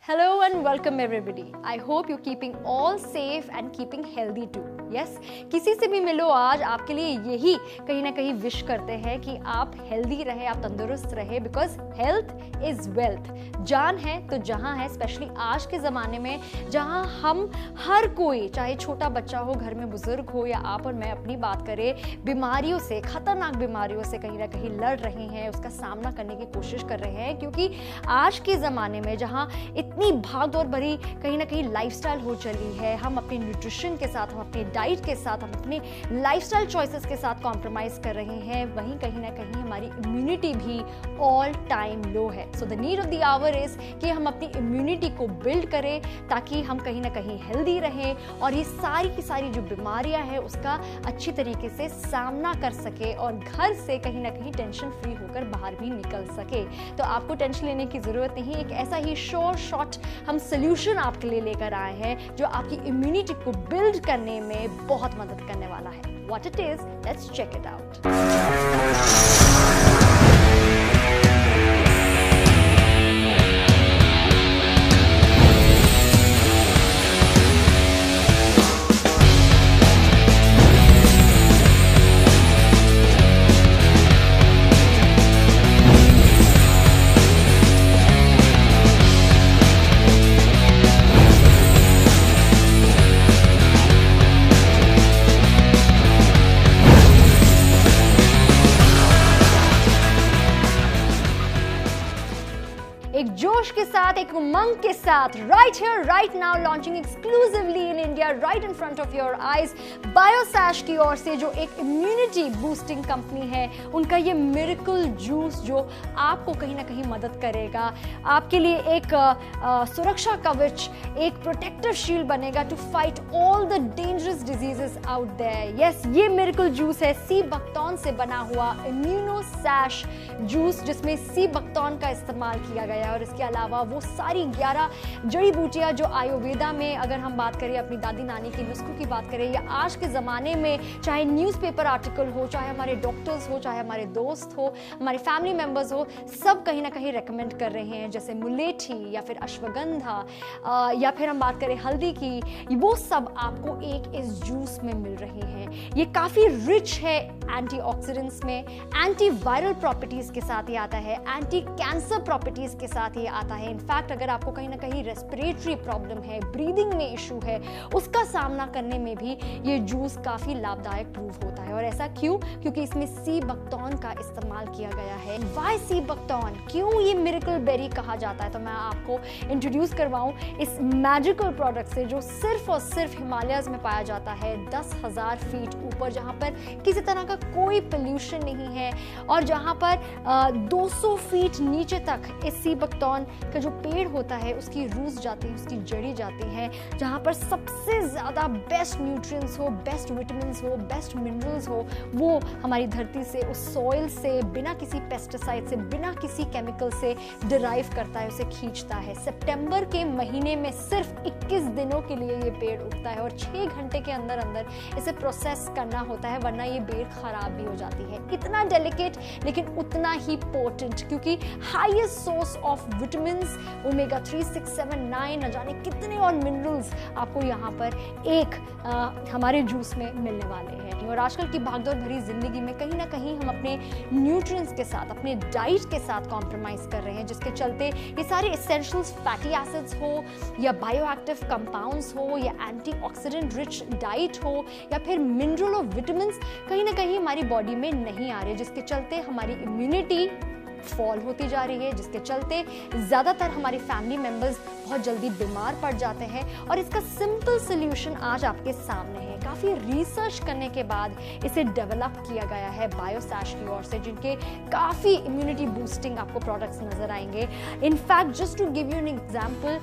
Hello and welcome everybody. I hope you're keeping all safe and keeping healthy too. Yes, किसी से भी मिलो आज आपके लिए यही कहीं ना कहीं विश करते हैं कि आप हेल्दी रहे, आप तंदुरुस्त रहे, बिकॉज हेल्थ इज वेल्थ. जान है तो जहां है, स्पेशली आज के ज़माने में जहां हम हर कोई, चाहे छोटा बच्चा हो, घर में बुजुर्ग हो या आप और मैं अपनी बात करें, बीमारियों से, खतरनाक बीमारियों से कहीं ना कहीं लड़ रहे हैं, उसका सामना करने की कोशिश कर रहे हैं. क्योंकि आज के ज़माने में जहां इतनी भागदौड़ भरी कहीं ना कहीं लाइफस्टाइल हो चली है, हम अपने न्यूट्रिशन के साथ, हम अपनी डाइट के साथ, हम अपने लाइफस्टाइल चॉइसेस के साथ कॉम्प्रोमाइज कर रहे हैं, वहीं कहीं ना कहीं हमारी इम्यूनिटी भी ऑल टाइम लो है. So the need of the our is कि हम अपनी इम्यूनिटी को बिल्ड करें ताकि हम कहीं ना कहीं हेल्दी रहें और ये सारी की सारी जो बीमारियां हैं उसका अच्छी तरीके से सामना कर सके और घर से कहीं ना कहीं टेंशन फ्री होकर बाहर भी निकल सके. तो आपको टेंशन लेने की जरूरत नहीं. एक ऐसा ही श्योर शॉट हम सोल्यूशन आपके लिए लेकर आए हैं जो आपकी इम्यूनिटी को बिल्ड करने में बहुत मदद करने वाला है. What it is, let's check it out. एक जोश के साथ, एक उमंग के साथ, right here right now, launching exclusively in India, right in front of your eyes, Biosash की ओर से, जो एक इम्यूनिटी बूस्टिंग कंपनी है, उनका ये मिरेकल जूस जो आपको कहीं ना कहीं मदद करेगा, आपके लिए एक सुरक्षा कवच, एक प्रोटेक्टिव शील्ड बनेगा to fight all the dangerous diseases out there. Yes, ये मिरेकल जूस है सी बकथॉर्न से बना हुआ इम्यूनोसैश जूस, जिसमें सी बकथॉर्न का इस्तेमाल किया गया और इसके अलावा वो सारी 11 जड़ी बूटियां जो आयुर्वेदा में, अगर हम बात करें अपनी दादी नानी के नुस्खों की बात करें, या आज के ज़माने में चाहे न्यूज़पेपर आर्टिकल हो, चाहे हमारे डॉक्टर्स हो, चाहे हमारे दोस्त हो, हमारे फैमिली मेंबर्स हो, सब कहीं ना कहीं रेकमेंड कर रहे हैं, जैसे मुलेठी या फिर अश्वगंधा या फिर हम बात करें हल्दी की, वो सब आपको एक इस जूस में मिल रही हैं. ये काफ़ी रिच है एंटीऑक्सीडेंट्स में, एंटीवायरल प्रॉपर्टीज़ के साथ ये आता है, एंटी कैंसर प्रॉपर्टीज़ के साथ ये आता है. इनफैक्ट अगर आपको कहीं ना कहीं रेस्पिरेटरी प्रॉब्लम है, ब्रीदिंग में इशू है, उसका सामना करने में भी ये जूस काफ़ी लाभदायक प्रूव होता है. और ऐसा क्यों? क्योंकि इसमें सी बकथॉर्न का इस्तेमाल किया गया है. वाई सी बकथॉर्न, क्यों ये मिरेकल बेरी कहा जाता है? तो मैं आपको इंट्रोड्यूस करवाऊं इस मैजिकल प्रोडक्ट से, जो सिर्फ और सिर्फ हिमालयस में पाया जाता है, 10,000 फीट ऊपर, जहाँ पर किसी तरह का कोई पोल्यूशन नहीं है और जहाँ पर 200 फीट नीचे तक इस सी बकथॉर्न का जो पेड़ होता है उसकी रूट्स जाती है, उसकी जड़ी जाती है, जहाँ पर सबसे ज़्यादा बेस्ट न्यूट्रिएंट्स हो, बेस्ट विटामिन्स हो, बेस्ट मिनरल्स हो, वो हमारी धरती से, उस सॉइल से, बिना किसी पेस्टिसाइड से, बिना किसी केमिकल से डिराइव करता है, उसे खींचता है. सितंबर के महीने में सिर्फ 21 दिनों के लिए ये पेड़ उगता है और 6 घंटे के अंदर अंदर इसे प्रोसेस करना होता है, वरना ये पेड़ खराब भी हो जाती है. इतना डेलिकेट लेकिन उतना ही पोटेंट, क्योंकि highest source of vitamins, omega 3, 6, 7, 9, न जाने कितने और मिनरल्स आपको यहाँ पर एक हमारे जूस में मिलने वाले हैं. और आजकल की भागदौड़ भरी जिंदगी में कहीं ना कहीं हम अपने न्यूट्रिएंट्स के साथ, अपने डाइट के साथ कॉम्प्रोमाइज कर रहे हैं, जिसके चलते ये सारे एसेंशियल्स फैटी एसिड्स हो या बायोएक्टिव कंपाउंड्स हो या एंटीऑक्सीडेंट रिच डाइट हो या फिर मिनरल और विटामिन्स कहीं ना कहीं हमारी बॉडी में नहीं आ रहे, जिसके चलते हमारी इम्यूनिटी फॉल होती जा रही है, जिसके चलते ज़्यादातर हमारे फैमिली मेंबर्स बहुत जल्दी बीमार पड़ जाते हैं. और इसका सिंपल सोल्यूशन आज आपके सामने है. काफ़ी रिसर्च करने के बाद इसे डेवलप किया गया है बायोसैश की ओर से, जिनके काफ़ी इम्यूनिटी बूस्टिंग आपको प्रोडक्ट्स नजर आएंगे. In fact just to give you an example,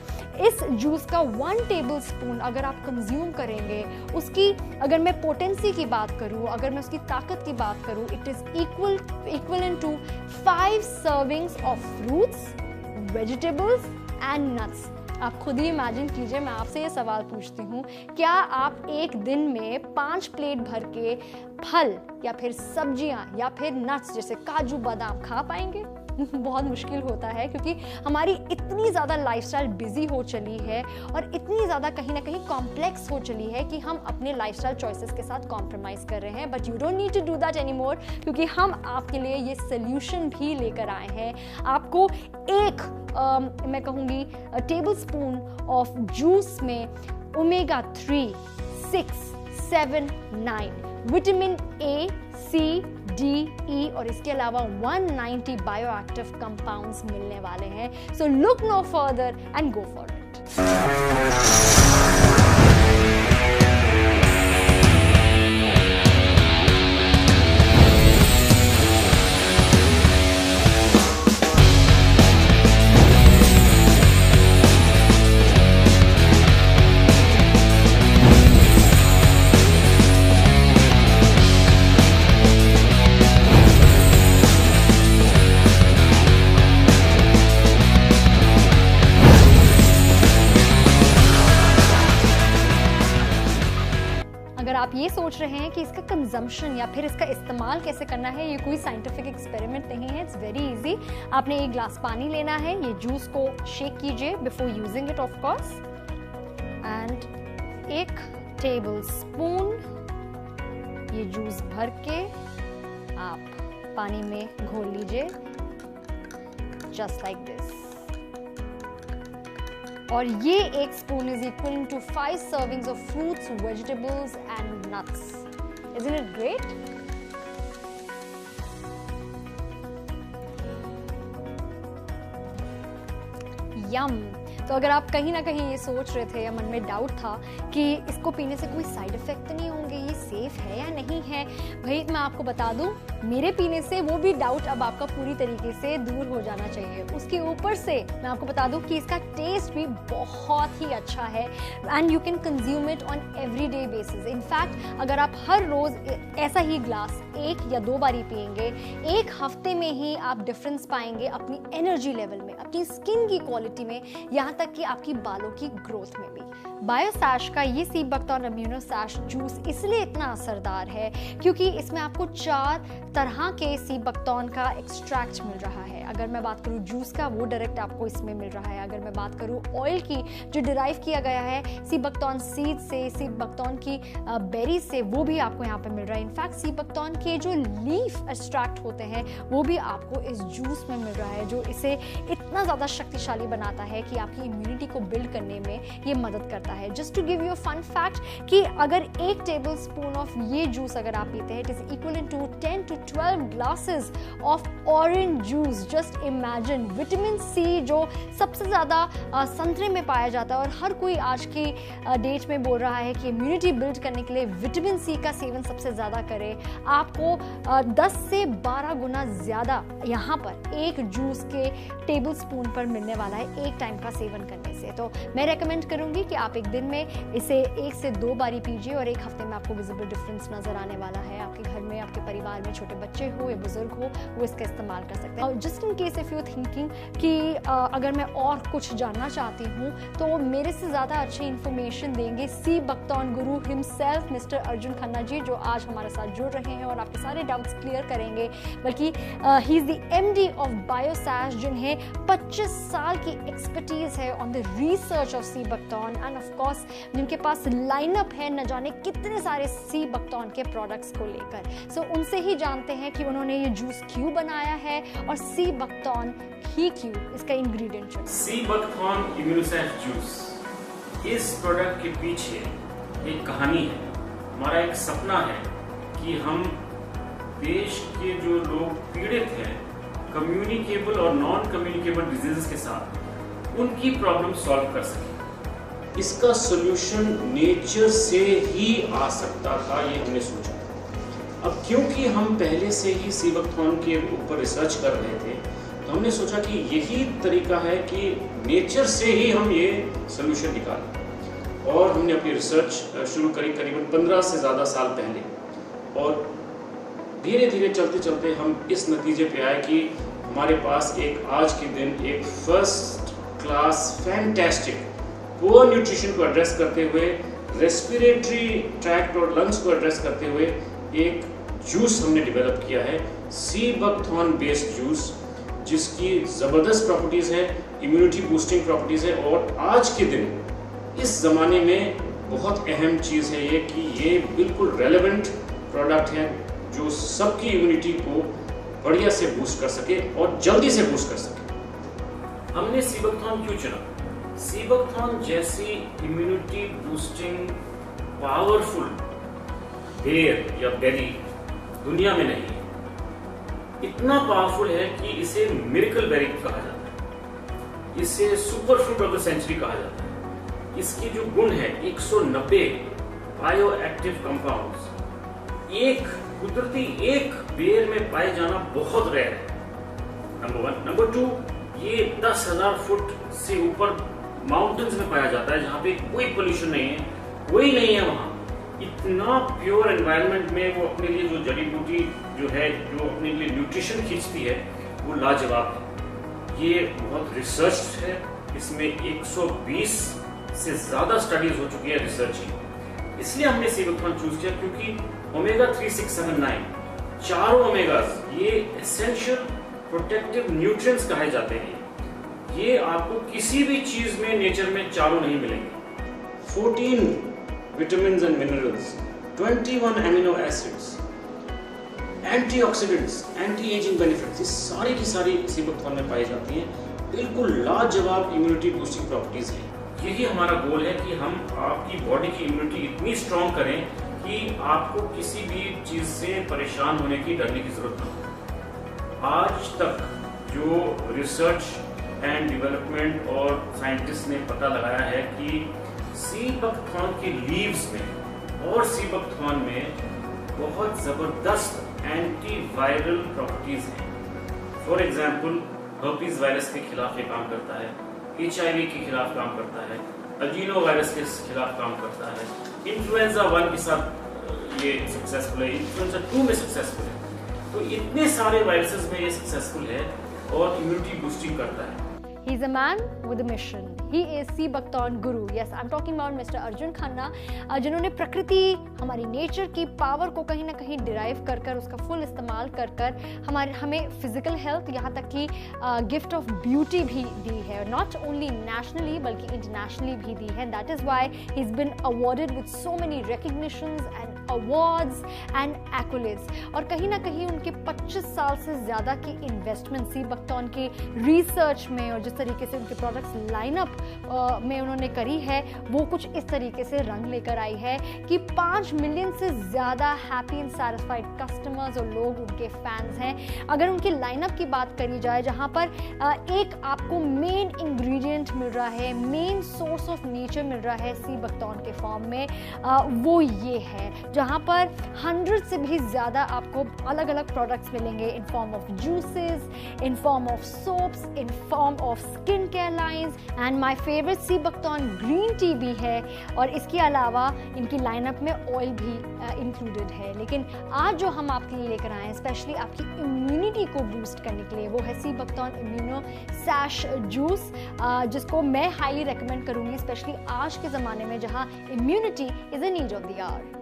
इस जूस का 1 टेबल स्पून अगर आप कंज्यूम करेंगे, उसकी अगर मैं पोटेंसी की बात करूँ, अगर मैं उसकी ताकत की बात करूँ, it is equivalent to 5 servings of fruits, vegetables and nuts. आप खुद ही इमेजिन कीजिए, मैं आपसे ये सवाल पूछती हूँ, क्या आप एक दिन में 5 प्लेट भर के फल या फिर सब्जियां या फिर नट्स जैसे काजू बादाम खा पाएंगे? बहुत मुश्किल होता है, क्योंकि हमारी इतनी ज़्यादा लाइफस्टाइल बिजी हो चली है और इतनी ज़्यादा कहीं ना कहीं कॉम्प्लेक्स हो चली है कि हम अपने लाइफस्टाइल चॉइसेस के साथ कॉम्प्रोमाइज़ कर रहे हैं। But you don't need to do that any more, क्योंकि हम आपके लिए ये सोल्यूशन भी लेकर आए हैं। आपको एक मैं कहूँगी टेबल स्पून ऑफ जूस में omega 3, 6, 7, 9 vitamin A, C, D, E और इसके अलावा 190 बायोएक्टिव कंपाउंड्स मिलने वाले हैं। So look no further and go for it. अगर आप ये सोच रहे हैं कि इसका कंजम्पशन या फिर इसका इस्तेमाल कैसे करना है, ये कोई साइंटिफिक एक्सपेरिमेंट नहीं है। It's very easy. आपने एक ग्लास पानी लेना है, ये जूस को शेक कीजिए before using it of course, and 1 table spoon ये जूस भर के आप पानी में घोल लीजिए, जस्ट लाइक दिस। और ये 1 spoon is equal to 5 servings of fruits, vegetables and nuts. Isn't it great? Yum! तो अगर आप कहीं ना कहीं ये सोच रहे थे या मन में डाउट था कि इसको पीने से कोई साइड इफेक्ट तो नहीं होंगे, ये सेफ है या नहीं है, भाई मैं आपको बता दूं, मेरे पीने से वो भी डाउट अब आपका पूरी तरीके से दूर हो जाना चाहिए। उसके ऊपर से मैं आपको बता दूं कि इसका टेस्ट भी बहुत ही अच्छा है and you can consume it on everyday basis. In fact अगर आप हर रोज ऐसा ही ग्लास 1 या 2 बारी पिएंगे, 1 हफ्ते में ही आप डिफरेंस पाएंगे अपनी एनर्जी लेवल में, अपनी स्किन की क्वालिटी में, यहाँ तक कि आपकी बालों की ग्रोथ में भी। बायोसैश का ये सी बकथॉर्न अम्यूनो सैश जूस इसलिए इतना असरदार है क्योंकि इसमें आपको 4 तरह के सी बकथॉर्न का एक्सट्रैक्ट मिल रहा है। अगर मैं बात करूँ जूस का, वो डायरेक्ट आपको इसमें मिल रहा है। अगर मैं बात करूँ ऑयल की, जो डिराइव किया गया है सी बकथॉर्न सीड से, सी बकथॉर्न की बेरी से, वो भी आपको यहाँ पे मिल रहा है। इनफैक्ट सी बकथॉर्न के जो लीफ एक्सट्रैक्ट होते हैं वो भी आपको इस जूस में मिल रहा है, जो इसे इतना ज़्यादा शक्तिशाली बनाता है कि आपकी इम्यूनिटी को बिल्ड करने में ये मदद करता है। Just to give you fun fact कि अगर 1 टेबल स्पून ऑफ ये जूस अगर आप पीते हैं, it is equal to 10 to 12 glasses of orange juice. Just imagine, vitamin C जो सबसे ज़्यादा संतरे में पाया जाता है और हर कोई आज की डेट में बोल रहा है कि इम्यूनिटी बिल्ड करने के लिए विटामिन सी का सेवन सबसे ज़्यादा करें, आपको 10 से 12 गुना ज़्यादा यहाँ पर एक जूस के टेबल स्पून पर मिलने वाला है 1 टाइम का सेवन करने से। तो मैं रेकमेंड करूंगी कि आप एक दिन में इसे 1 से 2 बारी पीजिए और 1 हफ्ते में आपको विजिबल डिफरेंस नजर आने वाला है। आपके घर में, आपके परिवार में छोटे बच्चे हो या बुजुर्ग हो, वो इसका इस्तेमाल कर सकते हैं। और just in case if you thinking कि अगर मैं और कुछ जानना चाहती हूँ तो मेरे से ज़्यादा अच्छी इन्फॉर्मेशन देंगे सी बकथॉर्न गुरु हिमसेल्फ मिस्टर अर्जुन खन्ना जी, जो आज हमारे साथ जुड़ रहे हैं और आपके सारे डाउट्स क्लियर करेंगे। बल्कि he is the MD of Biosash, जिन्हें 25 साल की एक्सपर्टीज है on the research of sea buckthorn and of course जिनके पास लाइनअप है न जाने कितने सारे सी बकथॉर्न के प्रोडक्ट्स को लेकर। सो उनसे ही जानते हैं कि उन्होंने ये जूस क्यों बनाया है और सी बकथॉर्न ही क्यों, इसका इंग्रेडिएंट है। सी बकथॉर्न इम्यूनोसैश जूस, इस प्रोडक्ट के पीछे एक कहानी है। हमारा एक सपना है कि हम देश के जो लोग पीड़ित हैं कम्युनिकेबल और नॉन कम्युनिकेबल डिजीजेस के साथ, उनकी प्रॉब्लम सॉल्व कर सकें। इसका सॉल्यूशन नेचर से ही आ सकता था, ये हमने सोचा। अब क्योंकि हम पहले से ही सी बकथॉर्न के ऊपर रिसर्च कर रहे थे, तो हमने सोचा कि यही तरीका है कि नेचर से ही हम ये सॉल्यूशन निकालें। और हमने अपनी रिसर्च शुरू करी करीबन 15 से ज़्यादा साल पहले, और धीरे धीरे चलते चलते हम इस नतीजे पे आए कि हमारे पास एक आज के दिन एक first class fantastic poor nutrition को एड्रेस करते हुए, रेस्पिरेटरी ट्रैक्ट और लंग्स को एड्रेस करते हुए एक जूस हमने डेवलप किया है, सी बकथॉर्न बेस्ड जूस, जिसकी ज़बरदस्त प्रॉपर्टीज़ है, इम्यूनिटी बूस्टिंग प्रॉपर्टीज़ है। और आज के दिन इस ज़माने में बहुत अहम चीज़ है ये कि ये बिल्कुल रेलेवेंट प्रोडक्ट है जो सबकी इम्यूनिटी को बढ़िया से बूस्ट कर सके और जल्दी से बूस्ट कर सके। हमने सीबकथॉर्न क्यों चुना? सीबकथॉर्न जैसी इम्यूनिटी बूस्टिंग पावरफुल बेर या बेरी दुनिया में नहीं है। इतना पावरफुल है कि इसे मिरेकल बेरी कहा जाता है, इसे super fruit of the century कहा जाता है। इसकी जो गुण है 190 बायो एक्टिव कंपाउंड्स एक कुदरती एक बेर में पाए जाना बहुत रेयर है, नंबर 1। नंबर 2, ये 10,000 फुट से ऊपर माउंटेन्स में पाया जाता है जहां पे कोई पोल्यूशन नहीं है, कोई नहीं है वहां। इतना प्योर एनवायरनमेंट में वो अपने लिए जो जड़ी बूटी जो है, जो अपने लिए न्यूट्रिशन खींचती है, वो लाजवाब है। ये बहुत रिसर्च है, इसमें 120 से ज्यादा स्टडीज हो चुकी है रिसर्च की। इसलिए हमने सीबकथॉर्न चूज किया क्योंकि ओमेगा 3, 6, 7, 9 चारों ओमेगास ये एसेंशियल प्रोटेक्टिव न्यूट्रिएंट्स कहे जाते हैं। ये आपको किसी भी चीज में नेचर में चारों नहीं मिलेंगे। 14 vitamins and minerals, 21 amino acids, antioxidants, anti-aging benefits, ये सारी की सारी सीबकथॉर्न में पाई जाती हैं। बिल्कुल लाजवाब इम्यूनिटी बूस्टिंग प्रॉपर्टीज हैं। यही हमारा गोल है कि हम आपकी बॉडी की इम्यूनिटी इतनी स्ट्रॉन्ग करें कि आपको किसी भी चीज से परेशान होने की, डरने की जरूरत ना हो। आज तक जो रिसर्च एंड डेवलपमेंट और साइंटिस्ट ने पता लगाया है कि सीबकथॉर्न के लीव्स में और सीबकथॉर्न में बहुत जबरदस्त एंटीवायरल प्रॉपर्टीज हैं। फॉर एग्जांपल, हर्पीज वायरस के खिलाफ ये काम करता है, HIV के खिलाफ काम करता है, अजीनो वायरस के खिलाफ काम करता है, इन्फ्लुएंजा 1 के साथ ये सक्सेसफुल है, इन्फ्लुएंजा 2 में सक्सेसफुल है। तो इतने सारे वायरसेस में ये सक्सेसफुल है और इम्यूनिटी बूस्टिंग करता है। He's a man with a mission. He is sea buckthorn guru. Yes, I'm talking about Mr. Arjun Khanna, जिन्होंने प्रकृति, हमारी नेचर की पावर को कहीं ना कहीं डिराइव कर कर उसका फुल इस्तेमाल कर कर हमें फिजिकल हेल्थ, यहाँ तक कि गिफ्ट ऑफ ब्यूटी भी दी है। नॉट ओनली नेशनली बल्कि इंटरनेशनली भी दी है। That is why he is been awarded with so many recognitions and awards and accolades. और कहीं ना कहीं उनके 25 साल से ज़्यादा की इन्वेस्टमेंट सीबकथॉर्न के रिसर्च में और जिस तरीके से उनके प्रोडक्ट्स लाइनअप में उन्होंने करी है, वो कुछ इस तरीके से रंग लेकर आई है कि 5 मिलियन से ज़्यादा हैप्पी एंड सैटिस्फाइड कस्टमर्स और लोग उनके फैंस हैं। अगर उनके लाइनअप की बात करी जाए, जहाँ पर एक आपको मेन इंग्रेडिएंट मिल रहा है, मेन सोर्स ऑफ नेचर मिल रहा है सीबकथॉर्न के फॉर्म में, वो ये है, जहाँ पर 100 से भी ज़्यादा आपको अलग अलग प्रोडक्ट्स मिलेंगे in form of juices, in form of soaps, in form of skin care lines and my favourite sea buckthorn green tea भी है। और इसके अलावा इनकी लाइनअप में ऑयल भी इंक्लूडेड है। लेकिन आज जो हम आपके लिए लेकर आए हैं स्पेशली आपकी इम्यूनिटी को बूस्ट करने के लिए, वो है सीबकथॉर्न इम्यूनो सैश जूस, जिसको मैं हाईली रेकमेंड करूंगी, स्पेशली आज के ज़माने में जहां immunity is a need of the hour.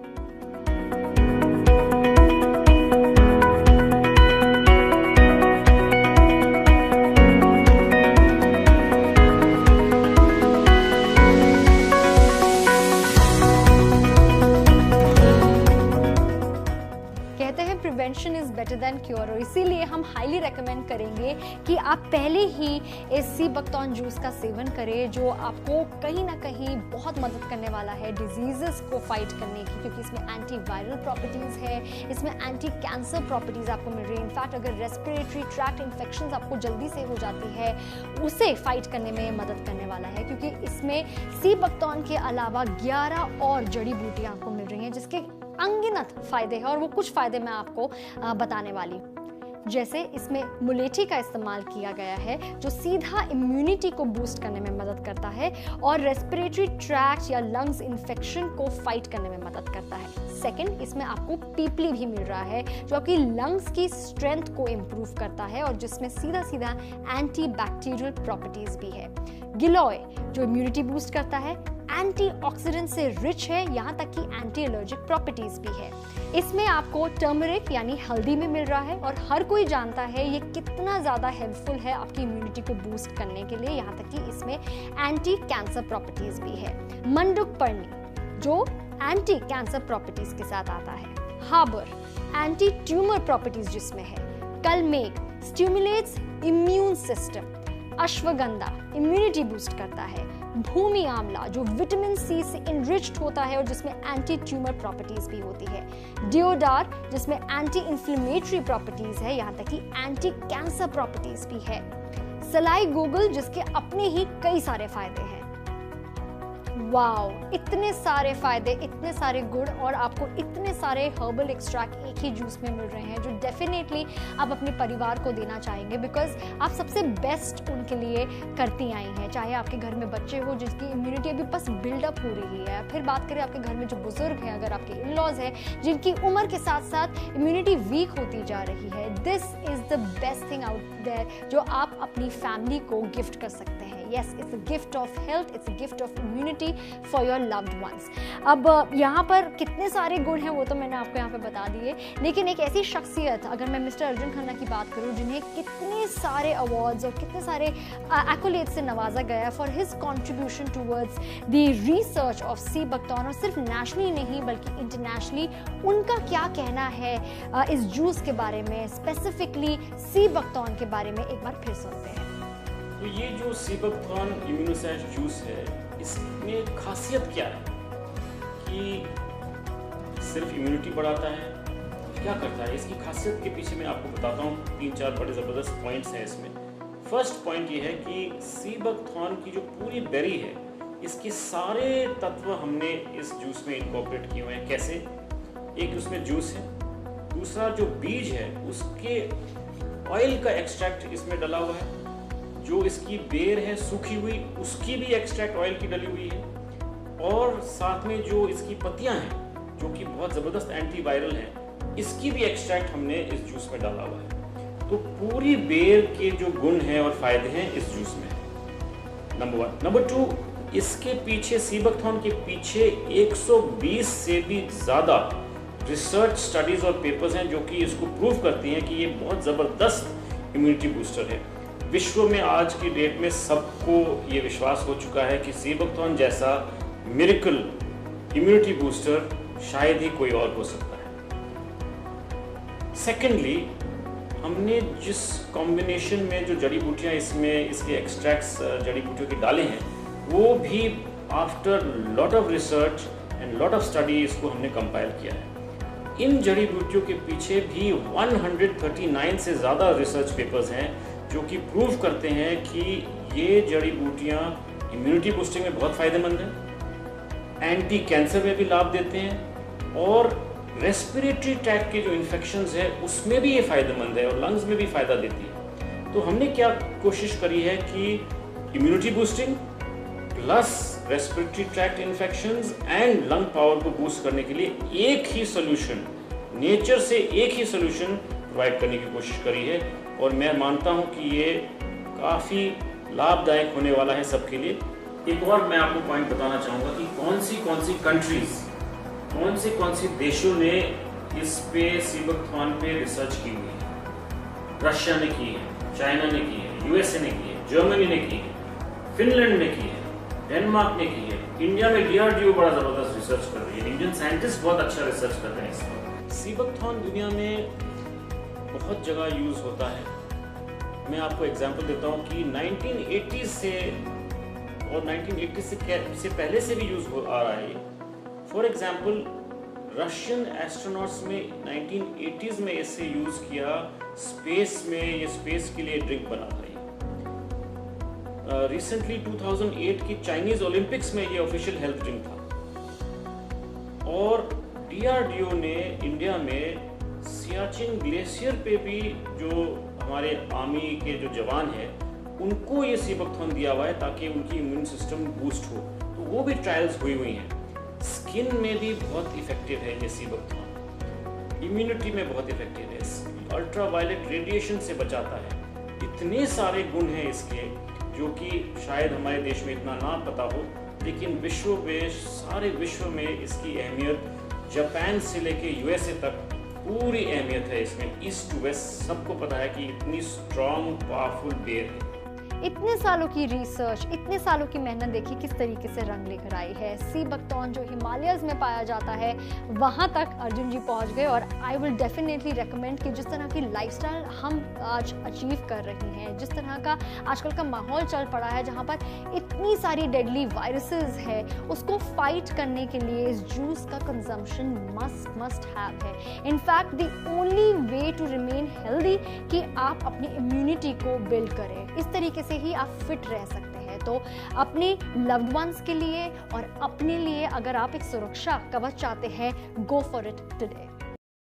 Prevention is better than cure, और इसीलिए हम हाईली रेकमेंड करेंगे कि आप पहले ही इस सीबकथॉर्न जूस का सेवन करें, जो आपको कहीं ना कहीं बहुत मदद करने वाला है डिजीजेस को फाइट करने की, क्योंकि इसमें एंटीवायरल प्रॉपर्टीज है, इसमें एंटी कैंसर प्रॉपर्टीज आपको मिल रही है। इनफैक्ट अगर रेस्पिरेटरी ट्रैक्ट इन्फेक्शंस आपको जल्दी से हो जाती है, उसे फाइट करने में मदद करने वाला है, क्योंकि इसमें सीबकथॉर्न के अलावा 11 और जड़ी बूटियां आपको मिल रही हैं जिसके अनगिनत फायदे हैं, और वो कुछ फायदे मैं आपको बताने वाली। जैसे इसमें मुलेठी का इस्तेमाल किया गया है जो सीधा इम्यूनिटी को बूस्ट करने में मदद करता है और रेस्पिरेटरी ट्रैक्ट या लंग्स इन्फेक्शन को फाइट करने में मदद करता है। सेकंड, इसमें आपको पीपली भी मिल रहा है जो आपकी लंग्स की स्ट्रेंथ को इम्प्रूव करता है और जिसमें सीधा सीधा एंटी बैक्टीरियल प्रॉपर्टीज भी है। गिलोय जो इम्यूनिटी बूस्ट करता है, एंटीऑक्सीडेंट से रिच है, यहाँ तक कि एंटी एलर्जिक प्रॉपर्टीज भी है। इसमें आपको टर्मरिक यानी हल्दी में मिल रहा है और हर कोई जानता है ये कितना ज़्यादा हेल्पफुल है आपकी इम्यूनिटी को बूस्ट करने के लिए, यहाँ तक कि इसमें एंटी कैंसर प्रॉपर्टीज भी है। मंडुकपर्णी जो एंटी कैंसर प्रॉपर्टीज के साथ आता है। हार्बर एंटी ट्यूमर प्रॉपर्टीज जिसमें है। Kalmegh stimulates immune system. Ashwagandha immunity boost करता है। भूमि आंवला जो विटामिन सी से इनरिच्ड होता है और जिसमें एंटी ट्यूमर प्रॉपर्टीज भी होती है। डियोडार जिसमें एंटी इंफ्लेमेटरी प्रॉपर्टीज है, यहाँ तक कि एंटी कैंसर प्रॉपर्टीज भी है। सलाई गूगल जिसके अपने ही कई सारे फायदे हैं। वाओ, इतने सारे फायदे, इतने सारे गुण और आपको इतने सारे हर्बल एक्सट्रैक्ट एक ही जूस में मिल रहे हैं जो डेफिनेटली आप अपने परिवार को देना चाहेंगे, बिकॉज आप सबसे बेस्ट उनके लिए करती आई हैं। चाहे आपके घर में बच्चे हो जिसकी इम्यूनिटी अभी बस बिल्डअप हो रही है, फिर बात करें आपके घर में जो बुजुर्ग हैं, अगर आपके इन-लॉज हैं जिनकी उम्र के साथ साथ इम्यूनिटी वीक होती जा रही है, this is the best thing out there जो आप अपनी फैमिली को गिफ्ट कर सकते हैं। Yes, it's a gift of health, it's a gift of immunity for your loved ones. अब यहाँ पर कितने सारे गुण हैं वो तो मैंने आपको यहाँ पे बता दिए, लेकिन एक ऐसी शख्सियत, अगर मैं मिस्टर अर्जुन खन्ना की बात करूँ जिन्हें कितने सारे अवार्ड्स और कितने सारे एक्कोलेड्स से नवाजा गया है for his contribution towards the research of sea buckthorn, और सिर्फ नेशनली नहीं बल्कि इंटरनेशनली उनका क्या कहना है इस जूस के बारे में, स्पेसिफिकली सी बकथॉर्न के बारे में एक बार फिर सुनते हैं। तो ये जो सी बकथॉर्न इम्यूनोसैच जूस है, इसमें खासियत क्या है कि सिर्फ इम्यूनिटी बढ़ाता है, क्या करता है? इसकी खासियत के पीछे मैं आपको बताता हूँ 3-4 बड़े ज़बरदस्त पॉइंट्स हैं इसमें। फर्स्ट पॉइंट ये है कि सी बकथॉर्न की जो पूरी बेरी है, इसके सारे तत्व हमने इस जूस में इनकॉर्पोरेट किए हुए हैं। कैसे? एक उसमें जूस है, दूसरा जो बीज है उसके ऑयल का एक्सट्रैक्ट इसमें डला हुआ है, जो इसकी बेर है सूखी हुई उसकी भी एक्सट्रैक्ट ऑयल की डली हुई है, और साथ में जो इसकी पत्तियां हैं जो कि बहुत ज़बरदस्त एंटीवायरल हैं, इसकी भी एक्सट्रैक्ट हमने इस जूस में डाला हुआ है। तो पूरी बेर के जो गुण हैं और फायदे हैं इस जूस में, नंबर 1। नंबर 2, इसके पीछे सी बकथॉर्न के पीछे 120 से भी ज़्यादा रिसर्च स्टडीज़ और पेपर्स हैं जो कि इसको प्रूव करती हैं कि ये बहुत ज़बरदस्त इम्यूनिटी बूस्टर है। विश्व में आज की डेट में सबको ये विश्वास हो चुका है कि सी बकथॉर्न जैसा मिरेकल इम्यूनिटी बूस्टर शायद ही कोई और हो सकता है। सेकेंडली, हमने जिस कॉम्बिनेशन में जो जड़ी बूटियाँ इसमें इसके एक्सट्रैक्ट्स जड़ी बूटियों के डाले हैं, वो भी after lot of research and lot of study इसको हमने कंपाइल किया है। इन जड़ी बूटियों के पीछे भी 139 से ज़्यादा रिसर्च पेपर्स हैं जो कि प्रूव करते हैं कि ये जड़ी बूटियाँ इम्यूनिटी बूस्टिंग में बहुत फ़ायदेमंद हैं, एंटी कैंसर में भी लाभ देते हैं, और रेस्पिरेटरी ट्रैक्ट के जो इन्फेक्शंस है उसमें भी ये फ़ायदेमंद है और लंग्स में भी फ़ायदा देती है। तो हमने क्या कोशिश करी है कि immunity boosting plus respiratory tract infections and lung power को बूस्ट करने के लिए एक ही सोल्यूशन, नेचर से एक ही सोल्यूशन प्रोवाइड करने की कोशिश करी है, और मैं मानता हूं कि ये काफ़ी लाभदायक होने वाला है सबके लिए। एक और मैं आपको पॉइंट बताना चाहूँगा कि कौन सी कंट्रीज, कौन सी देशों ने इस पे सी बकथॉर्न पे रिसर्च की हुई है। रशिया ने की है, चाइना ने की है, यूएसए ने की है, जर्मनी ने की है, फिनलैंड ने की है, डेनमार्क ने की है, इंडिया में DRDO बड़ा ज़बरदस्त रिसर्च कर रही है, इंडियन साइंटिस्ट बहुत अच्छा रिसर्च कर रहे हैं इस पर। सी बकथॉर्न दुनिया में बहुत जगह यूज़ होता है। मैं आपको एग्जांपल देता हूँ कि 1980 से और 1980 से पहले से भी यूज़ हो आ रहा है। फॉर एग्जांपल, रशियन एस्ट्रोनॉट्स में 1980s में इसे यूज़ किया स्पेस में, ये स्पेस के लिए ड्रिंक बना था। रिसेंटली 2008 की चाइनीज़ ओलंपिक्स में ये ऑफिशियल हेल्थ ड्रिंक था, और DRDO ने इंडिया में सियाचिन ग्लेशियर पे भी जो हमारे आर्मी के जो जवान हैं उनको ये सी बकथॉर्न दिया हुआ है ताकि उनकी इम्यून सिस्टम बूस्ट हो, तो वो भी ट्रायल्स हुई हैं। स्किन में भी बहुत इफेक्टिव है ये सी बकथॉर्न, इम्यूनिटी में बहुत इफेक्टिव है, अल्ट्रावायलेट रेडिएशन से बचाता है। इतने सारे गुण हैं इसके जो कि शायद हमारे देश में इतना ना पता हो, लेकिन विश्व में, सारे विश्व में इसकी अहमियत जापान से लेके यूएसए तक पूरी अहमियत है इसमें। ईस्ट टू वेस्ट सबको पता है कि इतनी स्ट्रॉन्ग पावरफुल बेर है। इतने सालों की रिसर्च, इतने सालों की मेहनत देखिए किस तरीके से रंग लेकर आई है। सी बकथॉर्न जो हिमालयस में पाया जाता है वहाँ तक अर्जुन जी पहुँच गए। और आई विल डेफिनेटली रेकमेंड कि जिस तरह की लाइफस्टाइल हम आज अचीव कर रही हैं, जिस तरह का आजकल का माहौल चल पड़ा है जहाँ पर इतनी सारी डेडली वायरसेस है, उसको फाइट करने के लिए इस जूस का कंजम्पशन मस्ट हैव है। In fact the only way to remain healthy कि आप अपनी इम्यूनिटी को बिल्ड करें। इस तरीके से ही आप फिट रह सकते हैं। तो अपने लव्ड वंस के लिए और अपने लिए अगर आप एक सुरक्षा कवच चाहते हैं, गो फॉर इट टुडे।